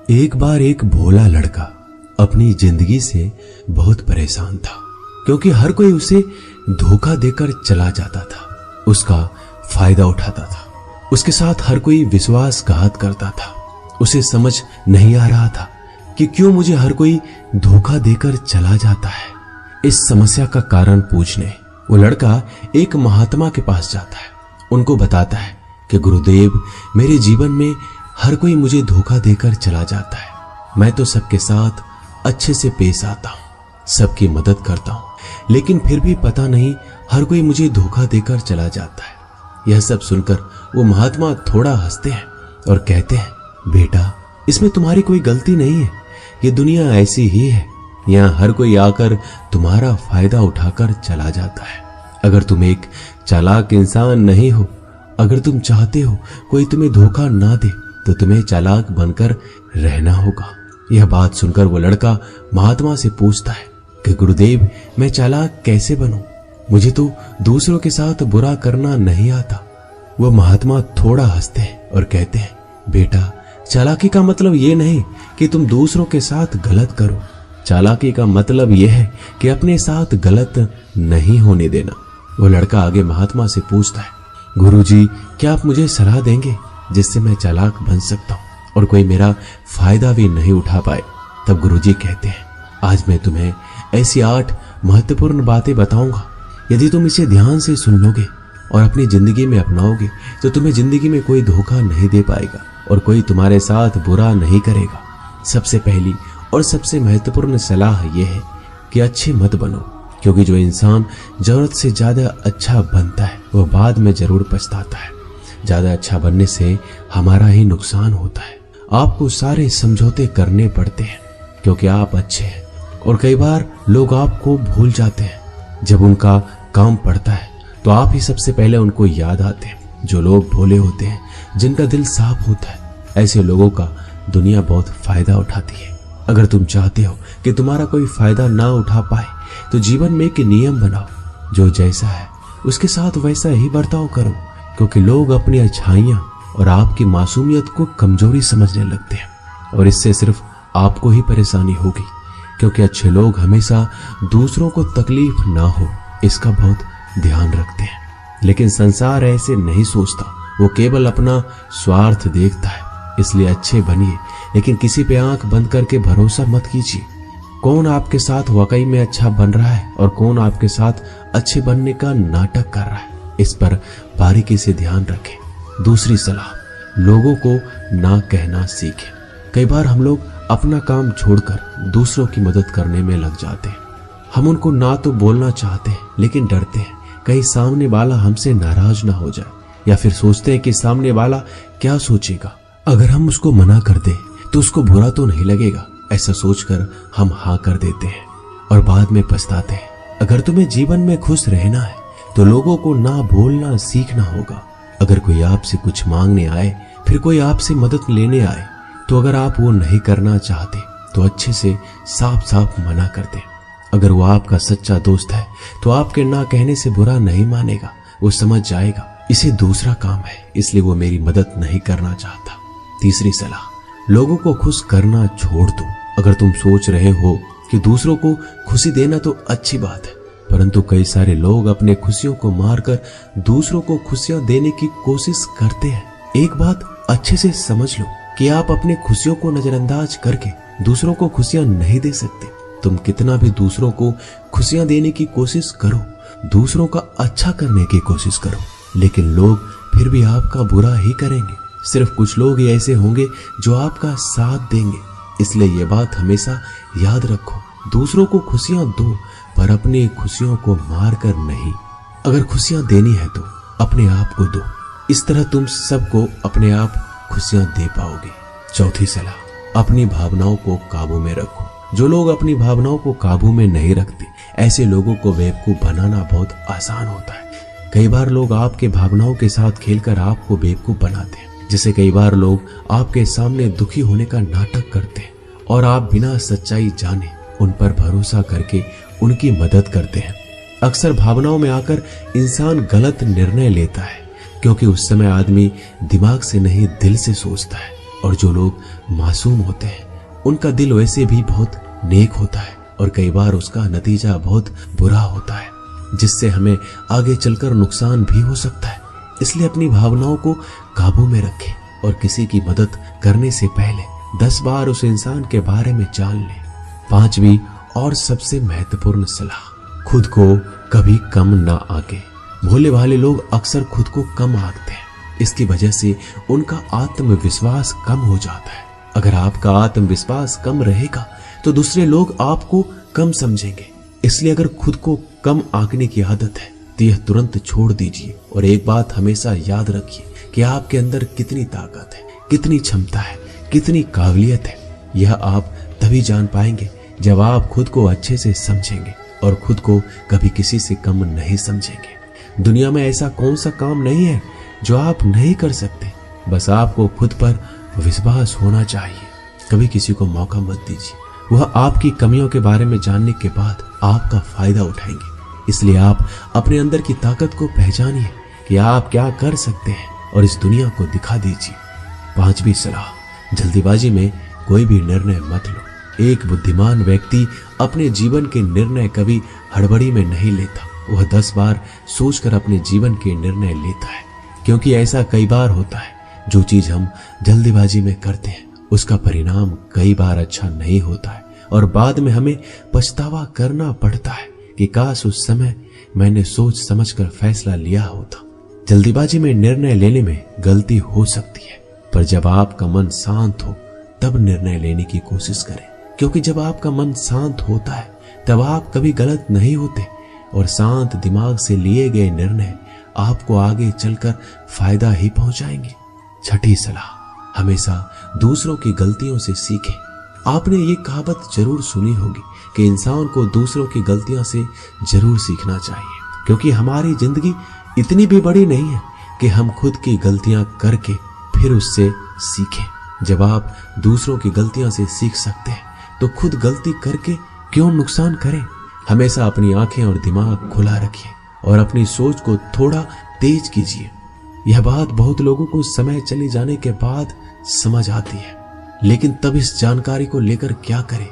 एक बार एक भोला लड़का अपनी जिंदगी से बहुत परेशान था, क्योंकि हर कोई उसे धोखा देकर चला जाता था, उसका फायदा उठाता था, उसके साथ हर कोई विश्वासघात करता था। उसे समझ नहीं आ रहा था कि क्यों मुझे हर कोई धोखा देकर चला जाता है। इस समस्या का कारण पूछने वो लड़का एक महात्मा के पास जाता है। उनको बताता है कि गुरुदेव, मेरे जीवन में हर कोई मुझे धोखा देकर चला जाता है। मैं तो सबके साथ अच्छे से पेश आता हूँ, सबकी मदद करता हूँ, लेकिन फिर भी पता नहीं हर कोई मुझे धोखा देकर चला जाता है। यह सब सुनकर वो महात्मा थोड़ा हंसते हैं और कहते हैं, बेटा, इसमें तुम्हारी कोई गलती नहीं है। ये दुनिया ऐसी ही है, यहाँ हर कोई आकर तुम्हारा फायदा उठाकर चला जाता है। अगर तुम एक चालाक इंसान नहीं हो, अगर तुम चाहते हो कोई तुम्हें धोखा ना दे, तो तुम्हें चालाक बनकर रहना होगा। यह बात सुनकर वो लड़का महात्मा से पूछता है कि गुरुदेव, मैं चालाक कैसे बनूं? मुझे तो दूसरों के साथ बुरा करना नहीं आता। वह महात्मा थोड़ा हंसते हैं और कहते हैं, बेटा, चालाकी का मतलब ये नहीं कि तुम दूसरों के साथ गलत करो। चालाकी का मतलब यह है कि अपने साथ गलत नहीं होने देना। वो लड़का आगे महात्मा से पूछता है, गुरुजी, क्या आप मुझे सलाह देंगे जिससे मैं चालाक बन सकता हूँ और कोई मेरा फायदा भी नहीं उठा पाए? तब गुरुजी कहते हैं, आज मैं तुम्हें ऐसी 8 महत्वपूर्ण बातें बताऊंगा। यदि तुम इसे ध्यान से सुन लोगे और अपनी जिंदगी में अपनाओगे तो तुम्हें जिंदगी में कोई धोखा नहीं दे पाएगा और कोई तुम्हारे साथ बुरा नहीं करेगा। सबसे पहली और सबसे महत्वपूर्ण सलाह यह है कि अच्छे मत बनो, क्योंकि जो इंसान जरूरत से ज्यादा अच्छा बनता है वह बाद में जरूर पछताता है। ज्यादा अच्छा बनने से हमारा ही नुकसान होता है। आपको सारे समझौते करने पड़ते हैं क्योंकि आप अच्छे हैं, और कई बार लोग आपको भूल जाते हैं। जब उनका काम पड़ता है तो आप ही सबसे पहले उनको याद आते हैं। जो लोग भोले होते हैं, जिनका दिल साफ होता है, ऐसे लोगों का दुनिया बहुत फायदा उठाती है। अगर तुम चाहते हो कि तुम्हारा कोई फायदा ना उठा पाए तो जीवन में एक नियम बनाओ, जो जैसा है उसके साथ वैसा ही बर्ताव करो, क्योंकि लोग अपनी अच्छाइयां और आपकी मासूमियत को कमजोरी समझने लगते हैं, और इससे सिर्फ आपको ही परेशानी होगी, क्योंकि अच्छे लोग हमेशा दूसरों को तकलीफ ना हो इसका बहुत ध्यान रखते हैं। लेकिन संसार ऐसे नहीं सोचता, वो केवल अपना स्वार्थ देखता है। इसलिए अच्छे बनिए, लेकिन किसी पे आंख बंद करके भरोसा मत कीजिए। कौन आपके साथ वाकई में अच्छा बन रहा है और कौन आपके साथ अच्छे बनने का नाटक कर रहा है, इस पर बारीकी से ध्यान रखें। दूसरी सलाह, लोगों को ना कहना सीखें। कई बार हम लोग अपना काम छोड़कर दूसरों की मदद करने में लग जाते हैं। हम उनको ना तो बोलना चाहते हैं, लेकिन डरते हैं कहीं सामने वाला हमसे नाराज ना हो जाए, या फिर सोचते हैं कि सामने वाला क्या सोचेगा। अगर हम उसको मना कर दे तो उसको बुरा तो नहीं लगेगा, ऐसा सोचकर हम हाँ कर देते हैं और बाद में पछताते हैं। अगर तुम्हें जीवन में खुश रहना है तो लोगों को ना बोलना सीखना होगा। अगर कोई आपसे कुछ मांगने आए, फिर कोई आपसे मदद लेने आए, तो अगर आप वो नहीं करना चाहते तो अच्छे से साफ साफ मना कर दें। अगर वो आपका सच्चा दोस्त है तो आपके ना कहने से बुरा नहीं मानेगा, वो समझ जाएगा इसे दूसरा काम है, इसलिए वो मेरी मदद नहीं करना चाहता। तीसरी सलाह, लोगों को खुश करना छोड़ दो। अगर तुम सोच रहे हो कि दूसरों को खुशी देना तो अच्छी बात है, परंतु कई सारे लोग अपने खुशियों को मारकर दूसरों को खुशियां देने की कोशिश करते हैं। एक बात अच्छे से समझ लो कि आप अपने खुशियों को नजरअंदाज करके दूसरों को खुशियां नहीं दे सकते। तुम कितना भी दूसरों को खुशियां देने की कोशिश करो, दूसरों का अच्छा करने की कोशिश करो, लेकिन लोग फिर भी आपका बुरा ही करेंगे। सिर्फ कुछ लोग ही ऐसे होंगे जो आपका साथ देंगे। इसलिए ये बात हमेशा याद रखो, दूसरों को खुशियां दो, पर अपनी खुशियों को मार कर नहीं। अगर खुशियां देनी है तो अपने आप को दो, इस तरह तुम सबको अपने आप खुशियां दे पाओगे। चौथी सलाह, अपनी भावनाओं को काबू में रखो। जो लोग अपनी भावनाओं को काबू में नहीं रखते, ऐसे लोगों को बेवकूफ बनाना बहुत आसान होता है। कई बार लोग आपके भावनाओं के साथ खेलकर आपको बेवकूफ बनाते हैं, जिसे कई बार लोग आपके सामने दुखी होने का नाटक करते हैं और आप बिना सच्चाई जाने उन पर भरोसा करके उनकी मदद करते हैं। अक्सर भावनाओं में आकर इंसान गलत निर्णय लेता है, क्योंकि उस समय आदमी दिमाग से नहीं दिल से सोचता है और जो लोग मासूम होते हैं उनका दिल वैसे भी बहुत नेक होता है और कई बार उसका नतीजा बहुत बुरा होता है, जिससे हमें आगे चलकर नुकसान भी हो सकता है। इसलिए अपनी भावनाओं को काबू में रखें और किसी की मदद करने से पहले 10 बार उस इंसान के बारे में जान लें। 5वीं और सबसे महत्वपूर्ण सलाह, खुद को कभी कम ना आंके। भोले भाले लोग अक्सर खुद को कम आंकते हैं। इसकी वजह से उनका आत्मविश्वास कम हो जाता है। अगर आपका आत्मविश्वास कम रहेगा तो दूसरे लोग आपको कम समझेंगे। इसलिए अगर खुद को कम आंकने की आदत है तो यह तुरंत छोड़ दीजिए और एक बात हमेशा याद रखिए कि आपके अंदर कितनी ताकत है, कितनी क्षमता है, कितनी काबिलियत है। यह आप तभी जान पाएंगे जब आप खुद को अच्छे से समझेंगे और खुद को कभी किसी से कम नहीं समझेंगे। दुनिया में ऐसा कौन सा काम नहीं है जो आप नहीं कर सकते, बस आपको खुद पर विश्वास होना चाहिए। कभी किसी को मौका मत दीजिए, वह आपकी कमियों के बारे में जानने के बाद आपका फायदा उठाएंगे। इसलिए आप अपने अंदर की ताकत को पहचानिए कि आप क्या कर सकते हैं और इस दुनिया को दिखा दीजिए। 5वीं सलाह, जल्दीबाजी में कोई भी निर्णय मत लो। एक बुद्धिमान व्यक्ति अपने जीवन के निर्णय कभी हड़बड़ी में नहीं लेता। वह 10 बार सोचकर अपने जीवन के निर्णय लेता है, क्योंकि ऐसा कई बार होता है जो चीज हम जल्दीबाजी में करते हैं उसका परिणाम कई बार अच्छा नहीं होता है और बाद में हमें पछतावा करना पड़ता है कि काश उस समय मैंने सोच समझकर फैसला लिया होता। जल्दीबाजी में निर्णय लेने में गलती हो सकती है, पर जब आपका मन शांत हो तब निर्णय लेने की कोशिश करें, क्योंकि जब आपका मन शांत होता है तब आप कभी गलत नहीं होते और शांत दिमाग से लिए गए निर्णय आपको आगे चलकर फायदा ही पहुंचाएंगे। 6ठी सलाह, हमेशा दूसरों की गलतियों से सीखें। आपने ये कहावत जरूर सुनी होगी कि इंसान को दूसरों की गलतियों से जरूर सीखना चाहिए, क्योंकि हमारी जिंदगी इतनी भी बड़ी नहीं है कि हम खुद की गलतियां करके फिर उससे सीखें। जब आप दूसरों की गलतियों से सीख सकते हैं तो खुद गलती करके क्यों नुकसान करें। हमेशा अपनी आंखें और दिमाग खुला रखिए और अपनी सोच को थोड़ा तेज कीजिए। यह बात बहुत लोगों को समय चले जाने के बाद समझ आती है, लेकिन तब इस जानकारी को लेकर क्या करें,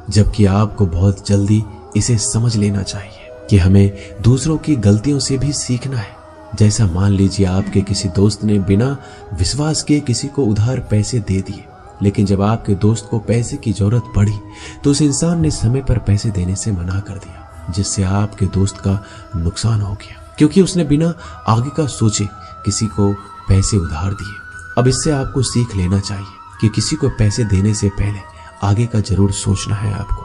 जबकि आपको बहुत जल्दी इसे समझ लेना चाहिए कि हमें दूसरों की गलतियों से भी सीखना है। जैसा मान लीजिए आपके किसी दोस्त ने बिना विश्वास किए किसी को उधार पैसे दे दिए, लेकिन जब आपके दोस्त को पैसे की जरूरत पड़ी तो उस इंसान ने समय पर पैसे देने से मना कर दिया, जिससे आपके दोस्त का नुकसान हो गया, क्योंकि उसने बिना आगे का सोचे किसी को पैसे उधार दिए। अब इससे आपको सीख लेना चाहिए कि किसी को पैसे देने से पहले आगे का जरूर सोचना है आपको।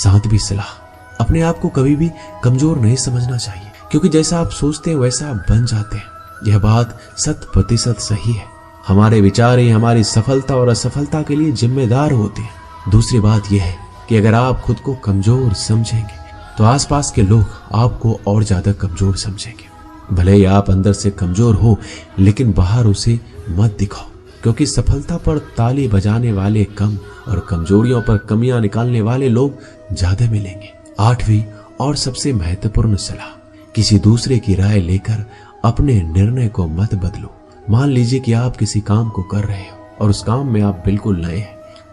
7वीं सलाह, अपने आप को कभी भी कमजोर नहीं समझना चाहिए, क्योंकि जैसा आप सोचते हैं वैसा आप बन जाते हैं। यह बात 100% सही है। हमारे विचार ही हमारी सफलता और असफलता के लिए जिम्मेदार होते हैं। दूसरी बात यह है कि अगर आप खुद को कमजोर समझेंगे तो आसपास के लोग आपको और ज्यादा कमजोर समझेंगे। भले ही आप अंदर से कमजोर हो, लेकिन बाहर उसे मत दिखाओ, क्योंकि सफलता पर ताली बजाने वाले कम और कमजोरियों पर कमियां निकालने वाले लोग ज्यादा मिलेंगे। 8वीं और सबसे महत्वपूर्ण सलाह, किसी दूसरे की राय लेकर अपने निर्णय को मत बदलो। मान लीजिए कि आप किसी काम को कर रहे हो और उस काम में आप बिल्कुल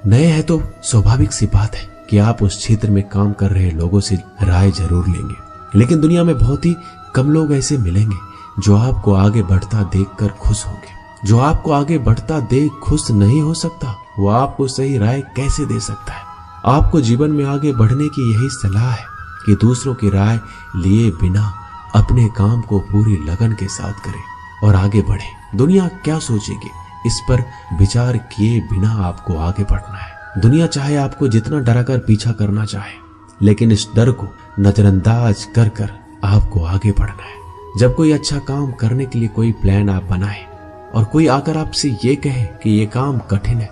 नए हैं तो स्वाभाविक सी बात है कि आप उस क्षेत्र में काम कर रहे लोगों से राय जरूर लेंगे, लेकिन दुनिया में बहुत ही कम लोग ऐसे मिलेंगे जो आपको आगे बढ़ता देखकर खुश होंगे। जो आपको आगे बढ़ता देख खुश नहीं हो सकता, वो आपको सही राय कैसे दे सकता है। आपको जीवन में आगे बढ़ने की यही सलाह है कि दूसरों की राय लिए बिना अपने काम को पूरी लगन के साथ करें और आगे बढ़े। दुनिया क्या सोचेगी, इस पर विचार किए बिना आपको आगे बढ़ना है। दुनिया चाहे आपको जितना डराकर पीछा करना चाहे, लेकिन इस डर को नजरअंदाज कर कर आपको आगे बढ़ना है। जब कोई अच्छा काम करने के लिए कोई प्लान आप बनाए और कोई आकर आपसे ये कहे कि ये काम कठिन है,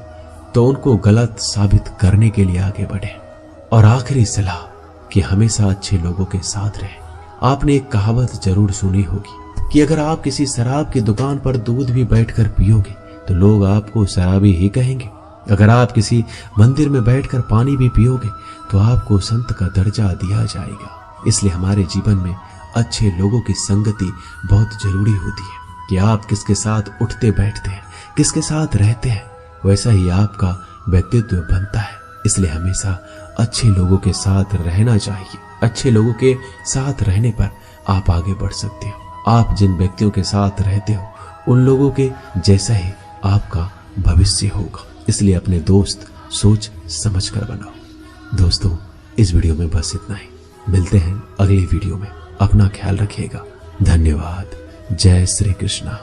तो उनको गलत साबित करने के लिए आगे बढ़े। और आखिरी सलाह कि हमेशा अच्छे लोगों के साथ रहें। आपने एक कहावत जरूर सुनी होगी कि अगर आप किसी शराब की दुकान पर दूध भी बैठकर पियोगे तो लोग आपको शराबी ही कहेंगे। अगर आप किसी मंदिर में बैठकर पानी भी पियोगे तो आपको संत का दर्जा दिया जाएगा। इसलिए हमारे जीवन में अच्छे लोगों की संगति बहुत जरूरी होती है कि आप किसके साथ उठते बैठते हैं, किसके साथ रहते हैं, वैसा ही आपका व्यक्तित्व बनता है। इसलिए हमेशा अच्छे लोगों के साथ रहना चाहिए। अच्छे लोगों के साथ रहने पर आप आगे बढ़ सकते हो। आप जिन व्यक्तियों के साथ रहते हो उन लोगों के जैसा ही आपका भविष्य होगा। इसलिए अपने दोस्त सोच समझ कर बनाओ। दोस्तों, इस वीडियो में बस इतना ही। मिलते हैं अगली वीडियो में। अपना ख्याल रखिएगा। धन्यवाद। जय श्री कृष्णा।